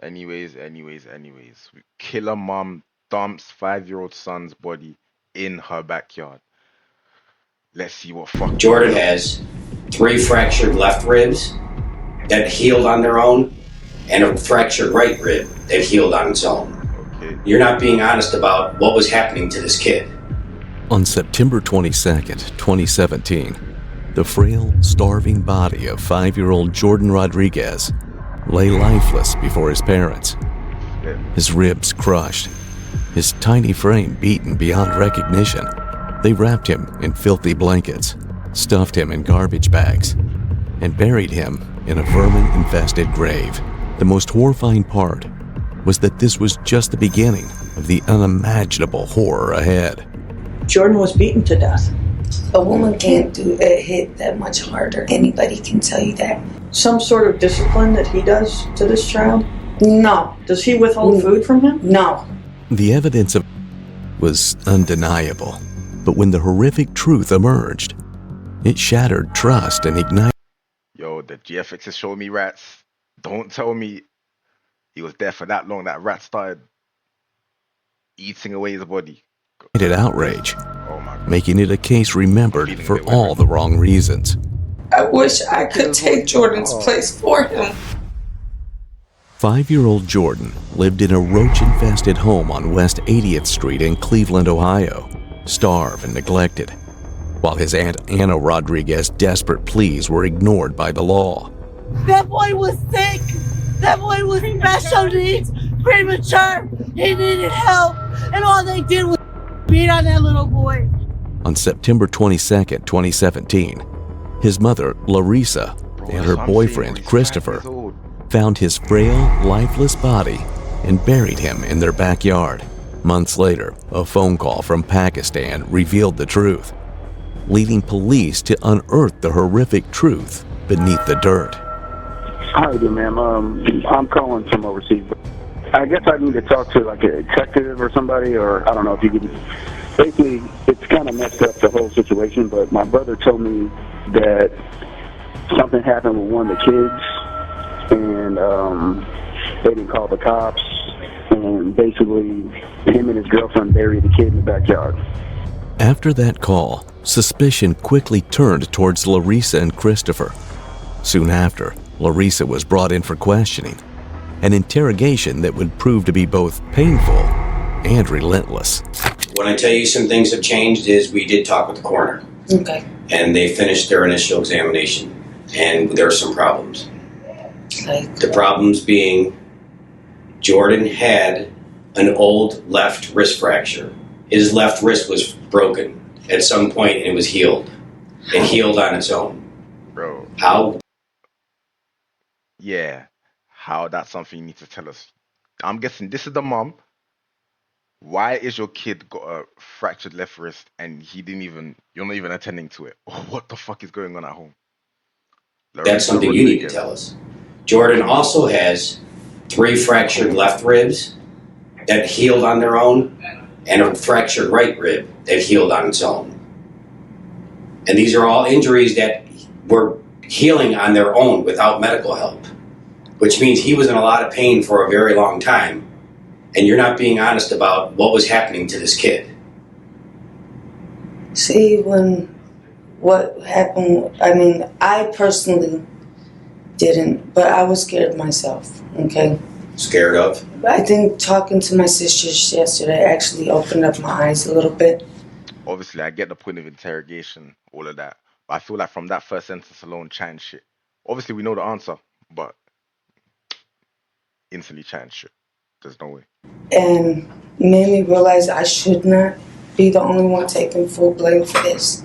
Anyways. Killer mom dumps 5-year-old son's body in her backyard. Let's see what fucked Jordan Jordan up. has 3 fractured left ribs that healed on their own and a fractured right rib that healed on its own. Okay. You're not being honest about what was happening to this kid. On September 22nd, 2017, the frail, starving body of 5-year-old Jordan Rodriguez lay lifeless before his parents. His ribs crushed, his tiny frame beaten beyond recognition. They wrapped him in filthy blankets, stuffed him in garbage bags, and buried him in a vermin-infested grave. The most horrifying part was that this was just the beginning of the unimaginable horror ahead. Jordan was beaten to death. A woman can't do a hit that much harder. Anybody can tell you that. Some sort of discipline that he does to this child? No. Does he withhold food from him? No. The evidence of was undeniable, but when the horrific truth emerged, it shattered trust and ignited. Yo, the GFX has shown me rats. Don't tell me he was there for that long. That rat started eating away his body. Outrage, Oh my God. making it a case remembered for all the wrong reasons. I wish I could take Jordan's place for him. 5-year-old Jordan lived in a roach-infested home on West 80th Street in Cleveland, Ohio, starved and neglected, while his Aunt Anna Rodriguez's desperate pleas were ignored by the law. That boy was sick. That boy was special needs, premature. He needed help, and all they did was beat on that little boy. On September 22nd, 2017, his mother, Larissa, and her boyfriend, Christopher, found his frail, lifeless body and buried him in their backyard. Months later, a phone call from Pakistan revealed the truth, leading police to unearth the horrific truth beneath the dirt. How you doing, ma'am? I'm calling from overseas. I guess I need to talk to like a detective or somebody, or I don't know if you could. Basically, it's kind of messed up the whole situation, but my brother told me that something happened with one of the kids, and they didn't call the cops, and basically him and his girlfriend buried the kid in the backyard. After that call, suspicion quickly turned towards Larissa and Christopher. Soon after, Larissa was brought in for questioning, an interrogation that would prove to be both painful and relentless. When I tell you some things have changed is we did talk with the coroner. Okay. And they finished their initial examination, and there are some problems. Like, The problems being Jordan had an old left wrist fracture. His left wrist was broken at some point and it was healed. It healed on its own. Bro. How? Yeah. How that's something you need to tell us. I'm guessing this is the mom. Why is your kid got a fractured left wrist and you're not even attending to it? What the fuck is going on at home? That's something you need to tell us. Jordan also has 3 fractured left ribs that healed on their own and a fractured right rib that healed on its own. And these are all injuries that were healing on their own without medical help, which means he was in a lot of pain for a very long time, and you're not being honest about what was happening to this kid. see, what happened, I mean, I personally didn't, but I was scared myself, okay? Scared of? I think talking to my sisters yesterday actually opened up my eyes a little bit. Obviously, I get the point of interrogation, all of that. But I feel like from that first sentence alone, chatting shit. Obviously, we know the answer, but instantly chatting shit. There's no way. And made me realize I should not be the only one taking full blame for this.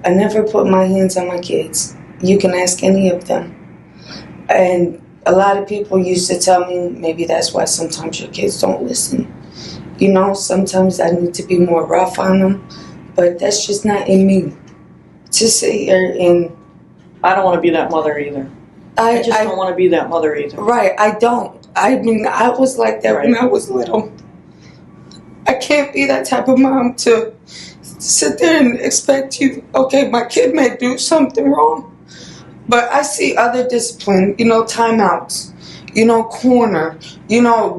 I never put my hands on my kids. You can ask any of them. And a lot of people used to tell me maybe that's why sometimes your kids don't listen. You know, sometimes I need to be more rough on them, but that's just not in me. To sit here and... I don't want to be that mother either. I just don't want to be that mother either. Right, I don't. I mean, I was like that when I was little. I can't be that type of mom to sit there and expect you, okay, my kid may do something wrong, but I see other discipline, you know, timeouts. corner,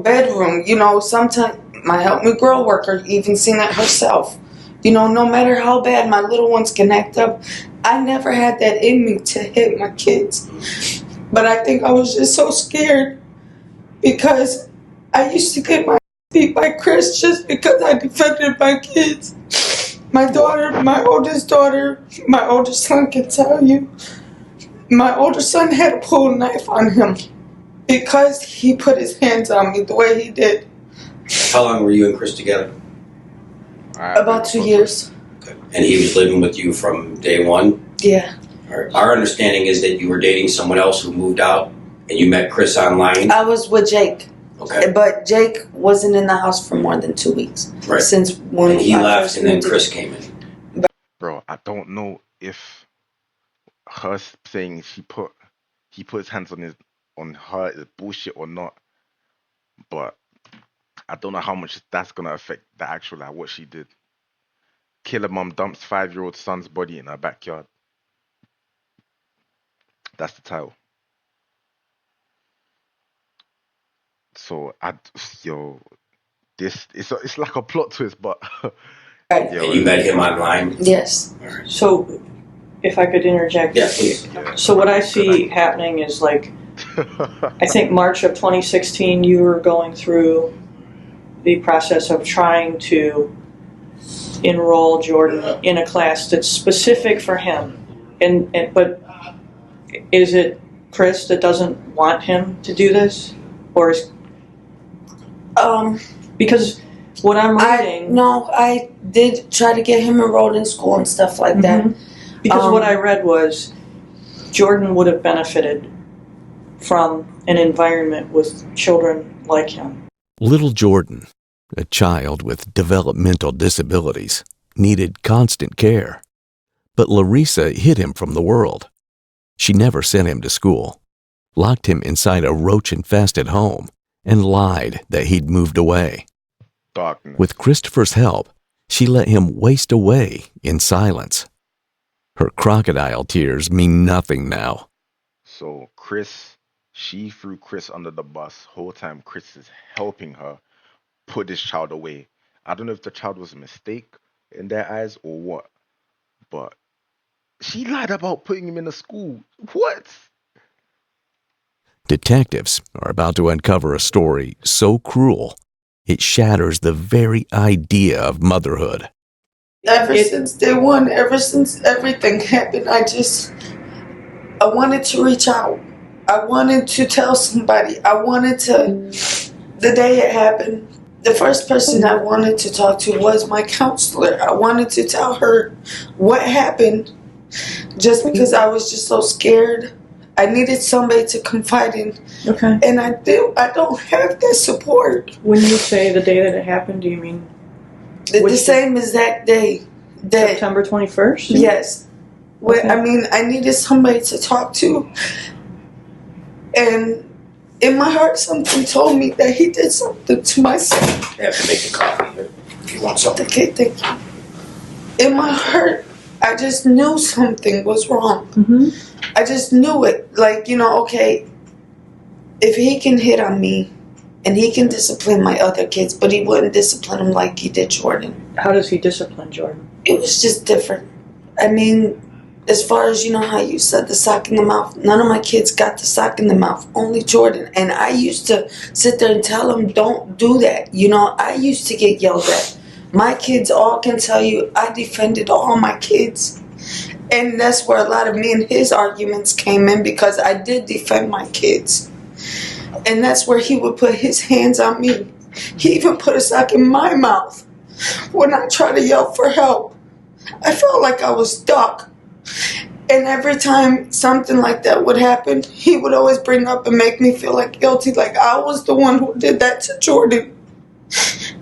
bedroom, sometimes my Help Me Grow worker even seen it herself. No matter how bad my little ones can act up, I never had that in me to hit my kids. But I think I was just so scared because I used to get my beat by Chris just because I defended my kids. My daughter, my oldest son can tell you, my older son had to pull a knife on him because he put his hands on me the way he did. How long were you and Chris together? About 2 years. Okay. And he was living with you from day one? Yeah. Our understanding is that you were dating someone else who moved out and you met Chris online? I was with Jake. Okay. But Jake wasn't in the house for more than 2 weeks. Right. Since when and he I left first and then moved Chris came in. Bro, I don't know if her saying he put his hands on her is bullshit or not, but I don't know how much that's gonna affect the actual what she did. Killer mom dumps 5-year-old son's body in her backyard. That's the title. So it's like a plot twist, but Right. And you met him online? Yes. So, if I could interject. Yeah, please. yeah. So what I see happening is like, I think March of 2016, you were going through the process of trying to enroll Jordan in a class that's specific for him. But is it Chris that doesn't want him to do this? Or is... Because what I'm reading... I did try to get him enrolled in school and stuff like that. Because what I read was Jordan would have benefited from an environment with children like him. Little Jordan, a child with developmental disabilities, needed constant care. But Larissa hid him from the world. She never sent him to school, locked him inside a roach-infested home, and lied that he'd moved away. Darkness. With Christopher's help, she let him waste away in silence. Her crocodile tears mean nothing now. So she threw Chris under the bus. Whole time Chris is helping her put this child away. I don't know if the child was a mistake in their eyes or what, but she lied about putting him in a school. What? Detectives are about to uncover a story so cruel, it shatters the very idea of motherhood. Ever since day one, ever since everything happened, I wanted to reach out. I wanted to tell somebody. The day it happened, the first person I wanted to talk to was my counselor. I wanted to tell her what happened just because I was just so scared. I needed somebody to confide in. Okay. And I don't have that support. When you say the day that it happened, do you mean The same exact day. September 21st? Yes. Okay. I needed somebody to talk to. And in my heart, something told me that he did something to my son. You have to make a copy if you want something. Okay, thank you. In my heart, I just knew something was wrong. Mm-hmm. I just knew it. Okay, if he can hit on me and he can discipline my other kids, but he wouldn't discipline them like he did Jordan. How does he discipline Jordan? It was just different. As far as how you said the sock in the mouth, none of my kids got the sock in the mouth, only Jordan. And I used to sit there and tell him, don't do that. I used to get yelled at. My kids all can tell you I defended all my kids. And that's where a lot of me and his arguments came in, because I did defend my kids. And that's where he would put his hands on me. He even put a sock in my mouth when I tried to yell for help. I felt like I was stuck. And every time something like that would happen, he would always bring up and make me feel like guilty, like I was the one who did that to Jordan.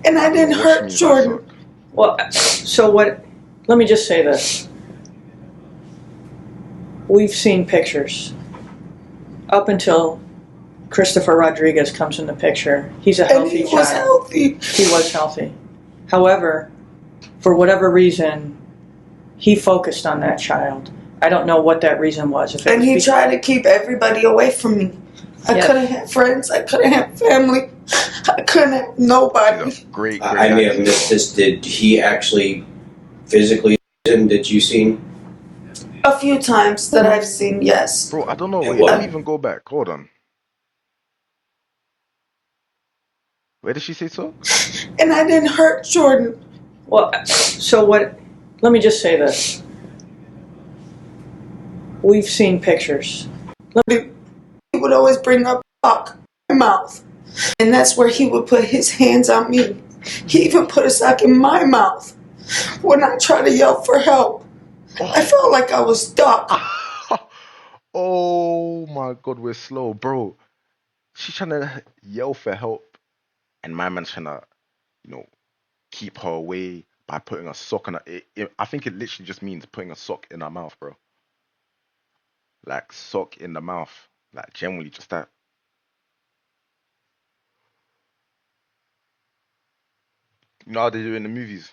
And I didn't hurt Jordan. Well, so what, let me just say this. We've seen pictures. Up until Christopher Rodriguez comes in the picture, he's a healthy child. And he was healthy. He was healthy. However, for whatever reason, he focused on that child. I don't know what that reason was. And he tried to keep everybody away from me. I Yes. couldn't have friends. I couldn't have family. I couldn't have nobody. She's a great, great I may have actress. missed this. Did he actually physically him? Did you see? A few times that I've seen, yes. Bro, I don't know. And Wait, what? let me even go back. Hold on. Where did she say so? And I didn't hurt Jordan. Well, so what? Let me just say this. We've seen pictures. He would always bring up sock in my mouth. And that's where he would put his hands on me. He even put a sock in my mouth when I tried to yell for help. I felt like I was stuck. Oh my God, we're slow, bro. She's trying to yell for help, and my man's trying to, you know, keep her away by putting a sock in her. I think it literally just means putting a sock in her mouth, bro. Like sock in the mouth, like generally just that. You know how they do in the movies.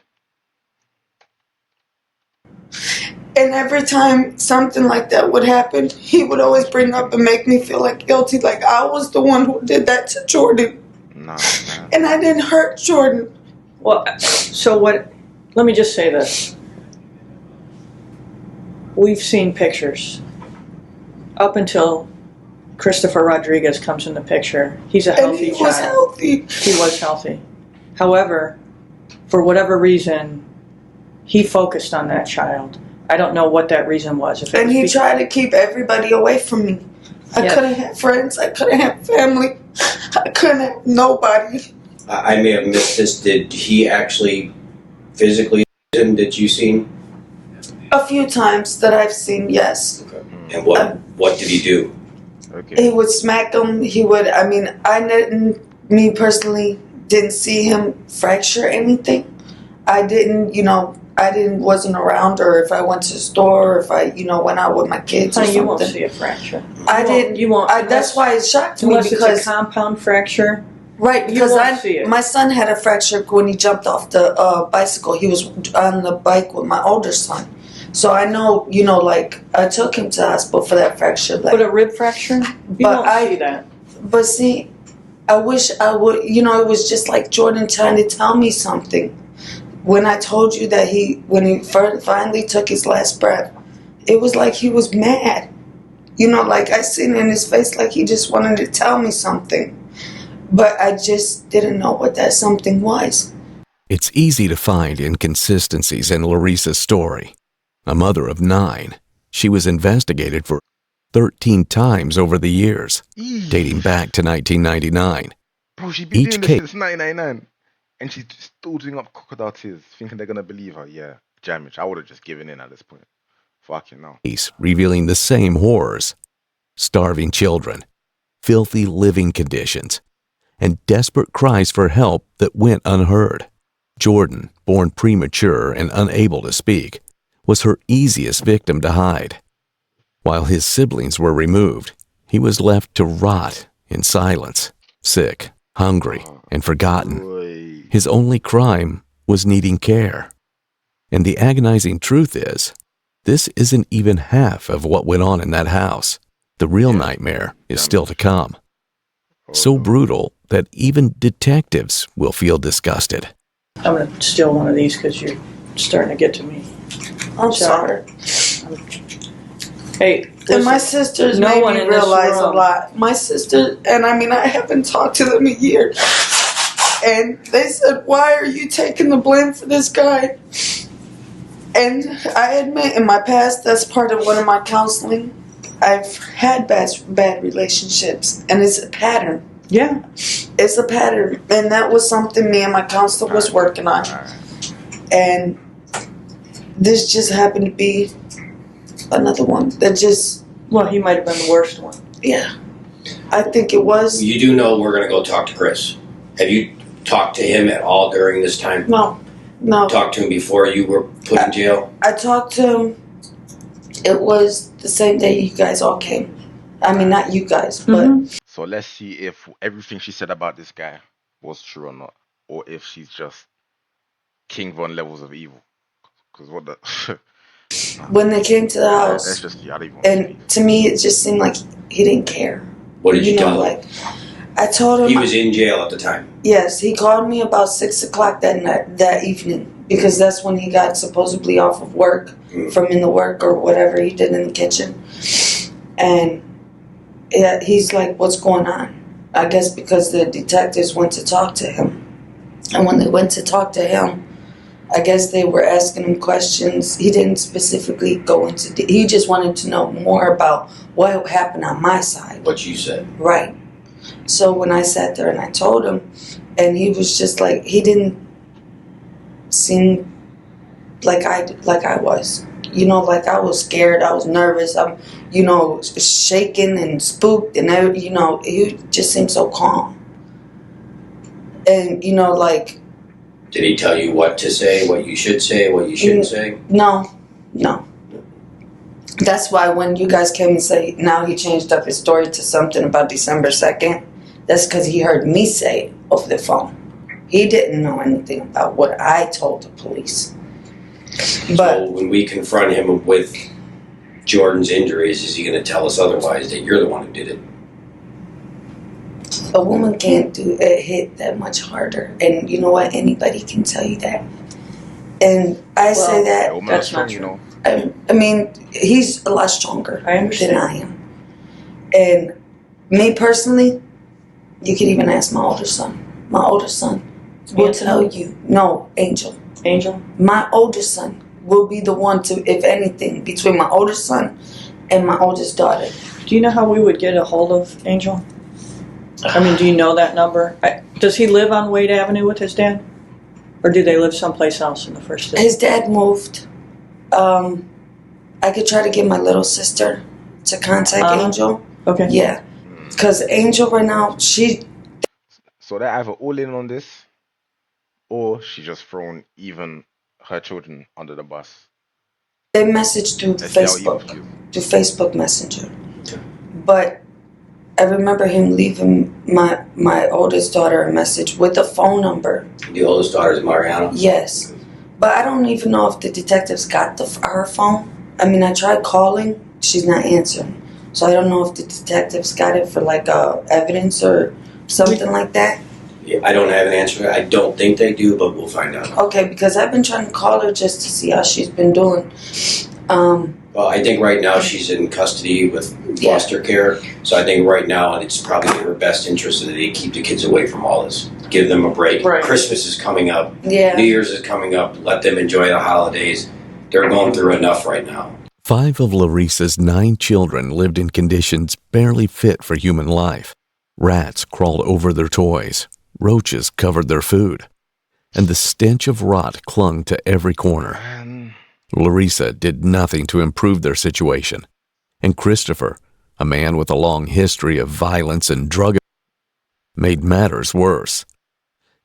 And every time something like that would happen, he would always bring up and make me feel like guilty, like I was the one who did that to Jordan. Nah, man. And I didn't hurt Jordan. Well, so what? Let me just say this. We've seen pictures. Up until Christopher Rodriguez comes in the picture, he's a And healthy he was child. healthy. He was healthy. However, for whatever reason, he focused on that child. I don't know what that reason was. If it And was he because- tried to keep everybody away from me. I Yes. couldn't have friends. I couldn't have family. I couldn't have nobody. I may have missed this. Did he actually physically him? Did you see him? A few times that I've seen, yes. And what did he do? Okay. He would smack them. He would, I mean, me personally, didn't see him fracture anything. Wasn't around, or if I went to the store, or if I, went out with my kids or Honey, you something. won't see a fracture. You won't. Unless- That's why it shocked me Unless because it's a compound fracture. right you because won't see it. my son had a fracture when he jumped off the bicycle. He was on the bike with my older son, so I know I took him to the hospital for that fracture. But a rib fracture? You But won't see that. But see, I wish I would. It was just like Jordan trying to tell me something. When I told you that when he finally took his last breath, it was like he was mad. Like I seen in his face like he just wanted to tell me something. But I just didn't know what that something was. It's easy to find inconsistencies in Larissa's story. A mother of 9, she was investigated for 13 times over the years, dating back to 1999. Bro, she's been Each doing this case- since 1999, and she's still doing up crocodile tears, thinking they're gonna believe her. Yeah, Jamich. I would have just given in at this point. Fucking no. Case revealing the same horrors: starving children, filthy living conditions, and desperate cries for help that went unheard. Jordan, born premature and unable to speak, was her easiest victim to hide. While his siblings were removed, he was left to rot in silence, sick, hungry, and forgotten. Boy. His only crime was needing care. And the agonizing truth is, this isn't even half of what went on in that house. The real nightmare is still to come. So brutal that even detectives will feel disgusted. I'm going to steal one of these because you're starting to get to me. I'm sorry. Hey, And listen, my sisters no made one me in this realize a room- lot. My sister, and I haven't talked to them in years. And they said, why are you taking the blame for this guy? And I admit, in my past, that's part of one of my counseling. I've had bad relationships, and it's a pattern. Yeah. It's a pattern. And that was something me and my counselor was working on. And this just happened to be another one that just, Well, he might have been the worst one. yeah. I think it was. You do know we're going to go talk to Chris. Have you talked to him at all during this time? No. Talked to him before you were put in jail? I talked to him. It was the same day you guys all came. I mean, not you guys, but Mhm. So let's see if everything she said about this guy was true or not, or if she's just King Von levels of evil. Because what the? when they came to the That's house, just I don't even want to and to me, it just seemed like he didn't care. What did you know, tell him? like, I told him He was in jail at the time. yes. He called me about 6 o'clock that evening because that's when he got supposedly off of work from in the work or whatever he did in the kitchen, and he's like, "What's going on?" I guess because the detectives went to talk to him, and when they went to talk to him, I guess they were asking him questions. He didn't specifically go into. He just wanted to know more about what happened on my side. What you said. Right. So when I sat there and I told him, and he was just like, he didn't seem like I was. You know, like I was scared. I was nervous. I'm, shaking and spooked, and he just seemed so calm. And like. Did he tell you what to say, what you should say, what you shouldn't say? No. That's why when you guys came and say now he changed up his story to something about December 2nd, that's because he heard me say it over the phone. He didn't know anything about what I told the police. But So when we confront him with Jordan's injuries, is he going to tell us otherwise, that you're the one who did it? a woman can't do it hit that much harder, and you know what? Anybody can tell you that. And I say that. woman that's is strong, not you true. know. I mean, he's a lot stronger I understand. than I am. And me personally, you can even ask my older son. My older son will Anthony? tell you. No, Angel. Angel? My oldest son will be the one to, if anything, between my oldest son and my oldest daughter. Do you know how we would get a hold of Angel? I mean, do you know that number? Does he live on Wade Avenue with his dad? Or do they live someplace else in the first city? His dad moved. I could try to get my little sister to contact Angel. Okay. Yeah. Because Angel right now, So they're either all in on this, or she just thrown even her children under the bus. they messaged through Let's see how evil Facebook. she is. Through Facebook Messenger. But I remember him leaving my oldest daughter a message with a phone number. The oldest daughter is Mariana. Yes. But I don't even know if the detectives got her phone. I mean, I tried calling. She's not answering. So I don't know if the detectives got it for like evidence or something like that. Yeah, I don't have an answer. I don't think they do, but we'll find out. Okay, because I've been trying to call her just to see how she's been doing. Well, I think right now she's in custody with foster care. So I think right now it's probably in her best interest that they keep the kids away from all this. Give them a break. Right. Christmas is coming up. Yeah. New Year's is coming up. Let them enjoy the holidays. They're going through enough right now. 5 of Larissa's 9 children lived in conditions barely fit for human life. Rats crawled over their toys. Roaches covered their food. And the stench of rot clung to every corner. Man. Larissa did nothing to improve their situation. And Christopher, a man with a long history of violence and drug, made matters worse.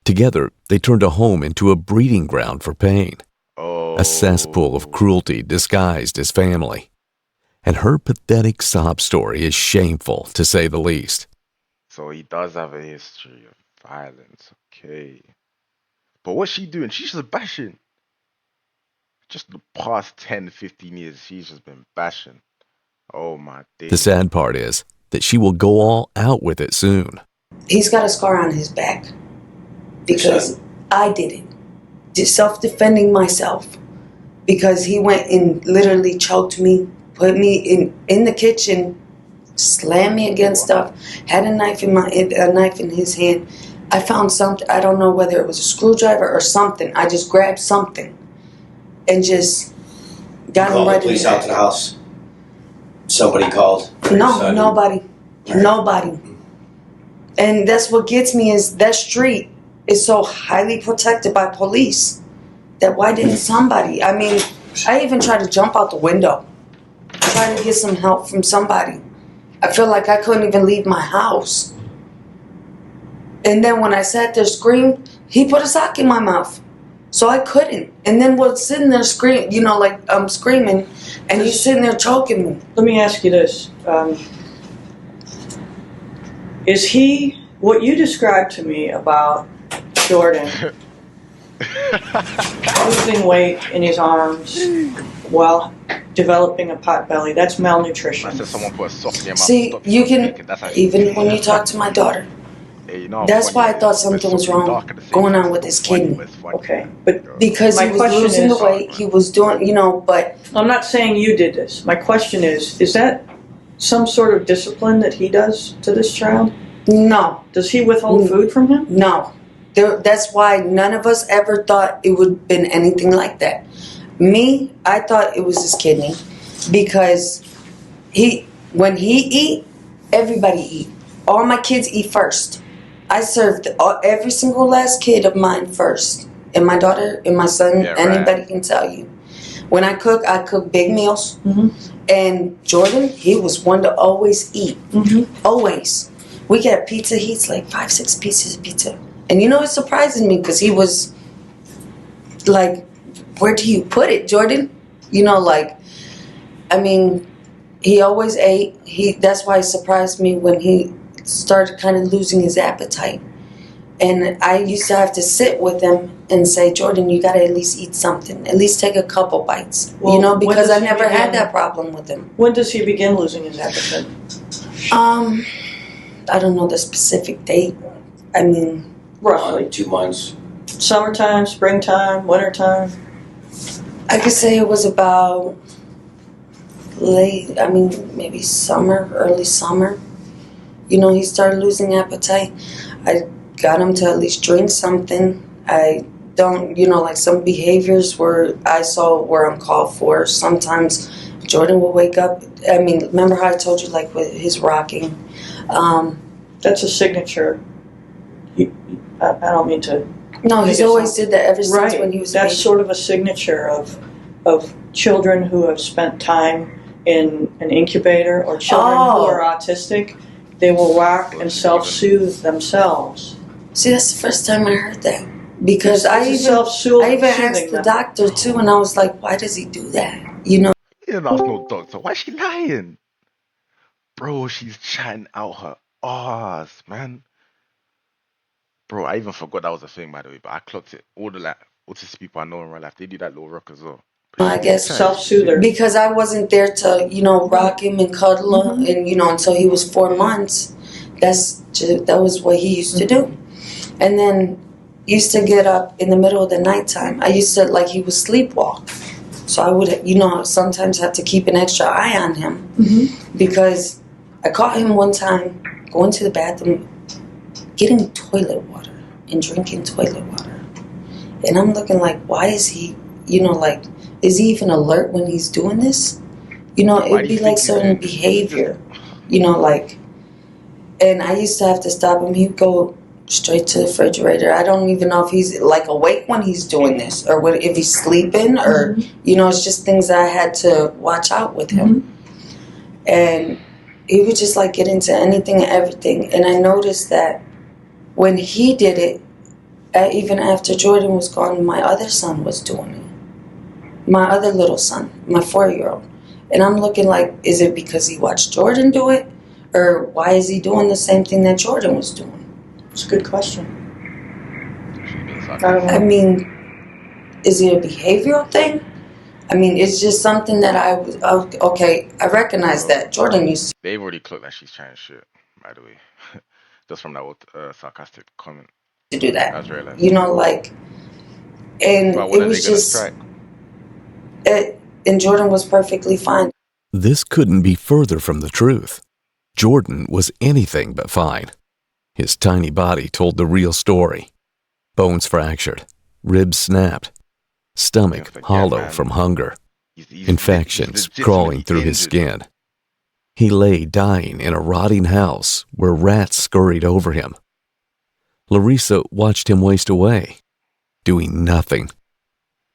Together, they turned a home into a breeding ground for pain. Oh. A cesspool of cruelty disguised as family. And her pathetic sob story is shameful, to say the least. So he does have a history of violence, okay. But what's she doing? She's just bashing. Just the past 10, 15 years, she's just been bashing. Oh my days. The sad part is that she will go all out with it soon. He's got a scar on his back because I did it. Self-defending myself, because he went and literally choked me, put me in the kitchen, slammed me against stuff, had a knife in his hand. I found something, I don't know whether it was a screwdriver or something. I just grabbed something and just got him Call the right in police the out back. to the house. Somebody called. No, nobody. Nobody. And that's what gets me is that street is so highly protected by police that why didn't somebody? I mean, I even tried to jump out the window, trying to get some help from somebody. I feel like I couldn't even leave my house. And then when I sat there screamed, he put a sock in my mouth. So I couldn't. And then was sitting there screaming, like I'm screaming, and he's sitting there choking me. Let me ask you this. Is he, what you described to me about Jordan, losing weight in his arms while developing a pot belly. That's malnutrition. I said someone put a sock in your mouth to See, stop you you from can, speaking. That's actually even when funny. you talk to my daughter, Hey, you know how that's funny why I it thought is? something We're was so wrong dark at the same going time. on with It's his not funny, kidney. but it's funny. Okay, but Because My he was question losing is- the weight, he was doing, but I'm not saying you did this. My question is that some sort of discipline that he does to this child? no, Does he withhold food from him? no. That's why none of us ever thought it would have been anything like that. Me, I thought it was his kidney because when he eat, everybody eat. All my kids eat first. I served every single last kid of mine first. And my daughter and my son, Yeah, right. anybody can tell you. When I cook big meals. Mhm. And Jordan, he was one to always eat. Always. We got pizza, he eats like 5-6 pieces of pizza. And it surprises me because he was like, where do you put it, Jordan? He always ate. That's why it surprised me when he started kind of losing his appetite. And I used to have to sit with him and say, Jordan, you got to at least eat something. At least take a couple bites. Well, when because does I he never had begin- that problem with him. When does he begin losing his appetite? I don't know the specific date. Roughly. 2 months. Summertime, springtime, wintertime? I could say it was about maybe summer, early summer. He started losing appetite. I got him to at least drink something. I don't, some behaviors where I saw were uncalled for. Sometimes Jordan will wake up. Remember how I told you, like with his rocking? That's a signature. I don't mean to. No, he's Make it always sound- did that ever since Right. when he was a That's baby. sort of a signature of children who have spent time in an incubator or children who are autistic. They will rock and self-soothe themselves. See, that's the first time I heard that. Because I even self-soothing asked the doctor too, and I was like, why does he do that? You didn't ask no doctor. Why is she lying? Bro, she's chatting out her ass, man. Bro, I even forgot that was a thing, by the way, but I clocked it. All the autistic people I know in real life, they do that little rock as well. I guess self-soother. Because I wasn't there to, rock him and cuddle him, and until he was 4 months. That was what he used to do. And then used to get up in the middle of the nighttime. I used to, he would sleepwalk. So I would, sometimes have to keep an extra eye on him. Because I caught him one time going to the bathroom, getting toilet water and drinking toilet water. And I'm looking like, why is he, is he even alert when he's doing this? It'd be like certain behavior, and I used to have to stop him. He'd go straight to the refrigerator. I don't even know if he's awake when he's doing this or if he's sleeping or, it's just things that I had to watch out with him. And he would just get into anything and everything. And I noticed that when he did it, even after Jordan was gone, my other son was doing it. My other little son, my 4-year-old. And I'm looking is it because he watched Jordan do it? Or why is he doing the same thing that Jordan was doing? It's a good question. I don't know. Is it a behavioral thing? It's just something that I recognize that Jordan used to. They've already clocked that she's trying shit, by the way. Just from that sarcastic comment. To do that. I was realizing. And But when it are was they gonna just, strike? and Jordan was perfectly fine. This couldn't be further from the truth. Jordan was anything but fine. His tiny body told the real story. Bones fractured, ribs snapped, stomach hollow from hunger, infections crawling through his skin. He lay dying in a rotting house where rats scurried over him. Larissa watched him waste away, doing nothing.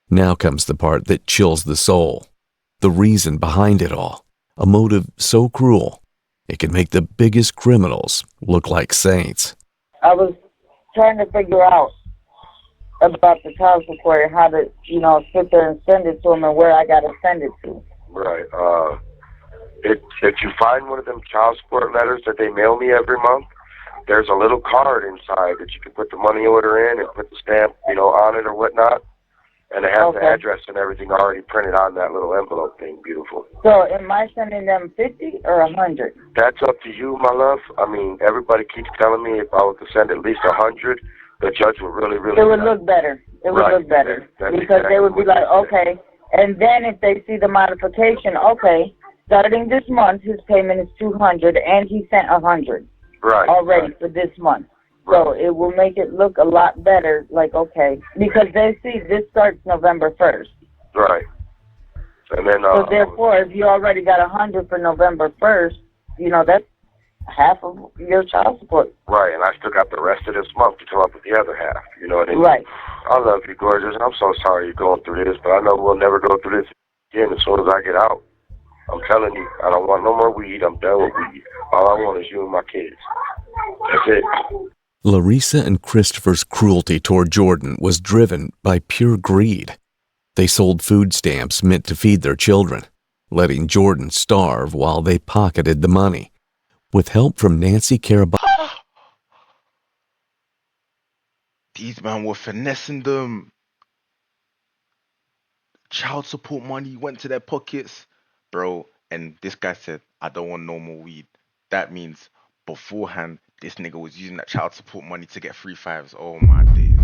Now comes the part that chills the soul, the reason behind it all, a motive so cruel it can make the biggest criminals look like saints. I was trying to figure out about the child support, how to, sit there and send it to him and where I got to send it to. Right. If you find one of them child support letters that they mail me every month, there's a little card inside that you can put the money order in and put the stamp, on it or whatnot. And it has the address and everything already printed on that little envelope thing. Beautiful. So am I sending them 50 or 100? That's up to you, my love. I mean, everybody keeps telling me if I was to send at least 100, the judge would really, really... It would look better. It would look better. Because exactly they would be like, okay. And then if they see the modification, okay, starting this month, his payment is 200, and he sent 100 already for this month. So it will make it look a lot better, like, okay, because they see this starts November 1st. Right. And then, so therefore, if you already got 100 for November 1st, that's half of your child support. Right, and I still got the rest of this month to come up with the other half. You know what I mean? Right. I love you, gorgeous. I'm so sorry you're going through this, but I know we'll never go through this again as soon as I get out. I'm telling you, I don't want no more weed. I'm done with weed. All I want is you and my kids. That's it. Larissa and Christopher's cruelty toward Jordan was driven by pure greed. They sold food stamps meant to feed their children, letting Jordan starve while they pocketed the money. With help from Nancy Caraballo, these men were finessing them. Child support money went to their pockets, bro. And this guy said, I don't want no more weed. That means beforehand, this nigga was using that child support money to get 3 5s. Oh my days.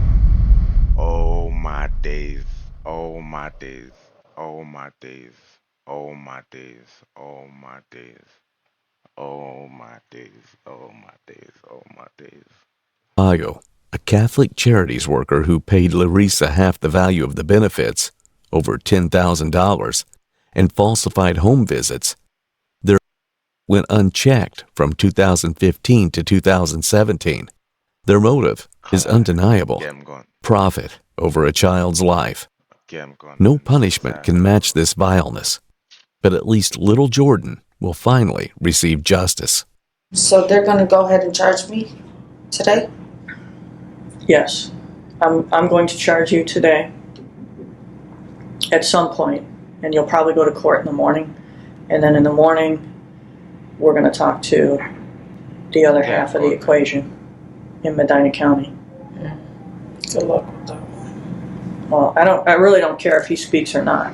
Oh my days. Oh my days. Oh my days. Oh my days. Oh my days. Oh my days. Oh my days. Oh my days. a Catholic charities worker who paid Larissa half the value of the benefits, over $10,000, and falsified home visits, went unchecked from 2015 to 2017. Their motive is undeniable. Profit over a child's life. No punishment can match this vileness. But at least little Jordan will finally receive justice. So they're going to go ahead and charge me today? Yes. I'm going to charge you today at some point, and you'll probably go to court in the morning. And then in the morning, we're going to talk to the other half of the equation in Medina County. Good luck with that. Well, I really don't care if he speaks or not.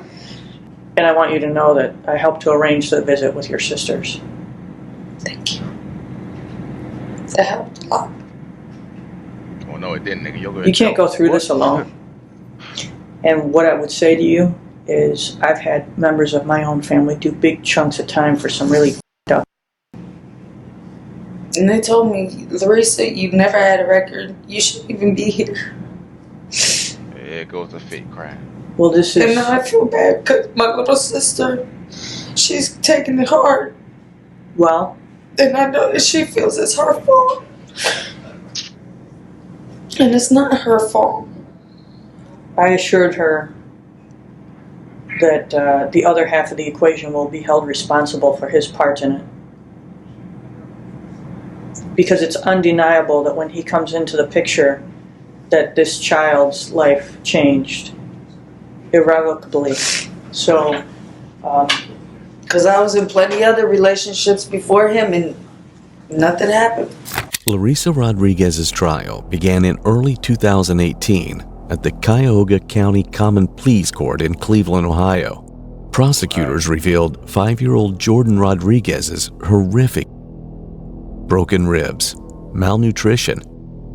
And I want you to know that I helped to arrange the visit with your sisters. Thank you. That helped a lot. Oh no, it didn't, nigga. You can't go through this alone. And what I would say to you is I've had members of my own family do big chunks of time for some really stuff. And they told me, Larissa, you've never had a record. You shouldn't even be here. There goes the fake crying. Well, this is... And now I feel bad because my little sister, she's taking it hard. Well... And I know that she feels it's her fault. And it's not her fault. I assured her that the other half of the equation will be held responsible for his part in it. Because it's undeniable that when he comes into the picture, that this child's life changed irrevocably. So, because I was in plenty other relationships before him and nothing happened. Larissa Rodriguez's trial began in early 2018 at the Cuyahoga County Common Pleas Court in Cleveland, Ohio. Prosecutors revealed 5-year-old Jordan Rodriguez's horrific broken ribs, malnutrition,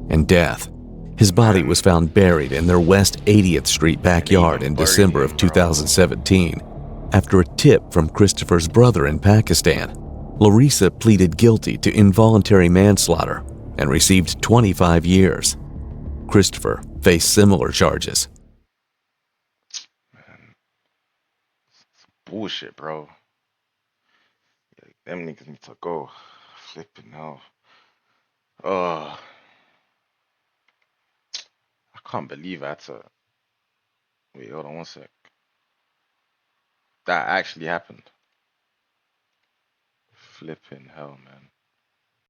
and death. His body was found buried in their West 80th Street backyard in December of 2017 after a tip from Christopher's brother in Pakistan. Larissa pleaded guilty to involuntary manslaughter and received 25 years. Christopher faced similar charges. Man, it's bullshit, bro. Them niggas need to go. Flipping hell. I can't believe I had to... Wait, hold on one sec. That actually happened. Flipping hell, man.